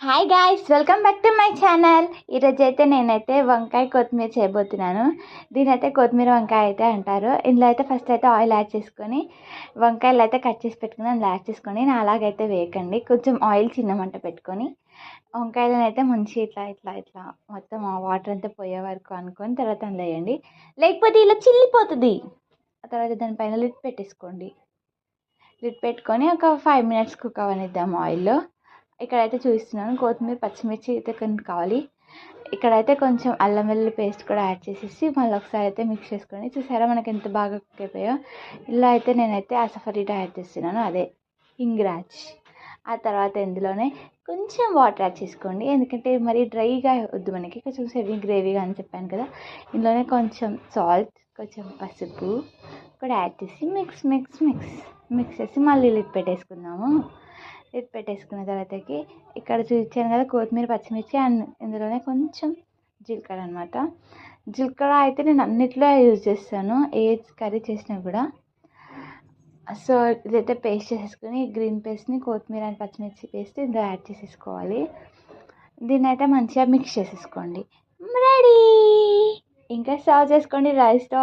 Hi guys, welcome back to my channel. ఈరోజు అయితే నేనైతే వంకాయ కొత్తిమీర చేయబోతున్నాను. దీనైతే కొత్తిమీర వంకాయ అయితే అంటారు. ఇందులో అయితే ఫస్ట్ అయితే ఆయిల్ యాడ్ చేసుకొని వంకాయలు అయితే కట్ చేసి పెట్టుకుని అందులో యాడ్ చేసుకొని నా అలాగైతే వేయకండి. కొంచెం ఆయిల్ చిన్న మంట పెట్టుకొని వంకాయలను అయితే ముంచి ఇట్లా ఇట్లా ఇట్లా మొత్తం ఆ వాటర్ అంతా పోయే వరకు అనుకొని తర్వాత అందులో వేయండి. లేకపోతే ఇలా చిల్లిపోతుంది. ఆ తర్వాత దానిపైన లిడ్ పెట్టేసుకోండి. లిడ్ పెట్టుకొని ఒక 5 minutes కుక్ అవనిద్దాం ఆయిల్లో. ఇక్కడైతే చూపిస్తున్నాను కొత్తిమీర పచ్చిమిర్చి అయితే కొన్ని కావాలి. ఇక్కడైతే కొంచెం అల్లం వెల్లుల్లి పేస్ట్ కూడా యాడ్ చేసేసి మళ్ళీ ఒకసారి అయితే మిక్స్ చేసుకొని చూసారా మనకి ఎంత బాగా కుక్ అయిపోయాయో. ఇలా అయితే నేనైతే అసఫరీటా యాడ్ చేస్తున్నాను, అదే హింగ్రాజ్. ఆ తర్వాత ఇందులోనే కొంచెం వాటర్ యాడ్ చేసుకోండి, ఎందుకంటే మరి డ్రైగా వద్దు మనకి, కొంచెం హెవీ గ్రేవీగా అని చెప్పాను కదా. ఇందులోనే కొంచెం సాల్ట్, కొంచెం పసుపు కూడా యాడ్ చేసి మిక్స్ మిక్స్ మిక్స్ మిక్స్ చేసి మళ్ళీ లిడ్ పెట్టేసుకుందాము. లిడ్ పెట్టేసుకున్న తర్వాతకి ఇక్కడ చూపించాను కదా కొత్తిమీర పచ్చిమిర్చి అండ్ ఇందులోనే కొంచెం జీలకర్ర అనమాట. జీలకర్ర అయితే నేను అన్నిట్లో యూజ్ చేస్తాను, ఏ కర్రీ చేసినా కూడా. సో ఇదైతే పేస్ట్ చేసేసుకుని గ్రీన్ పేస్ట్ని కొత్తిమీర అండ్ పచ్చిమిర్చి పేస్ట్ ఇందులో యాడ్ చేసేసుకోవాలి. దీన్ని అయితే మంచిగా మిక్స్ చేసేసుకోండి. రెడీ. ఇంకా సర్వ్ చేసుకోండి రైస్తో.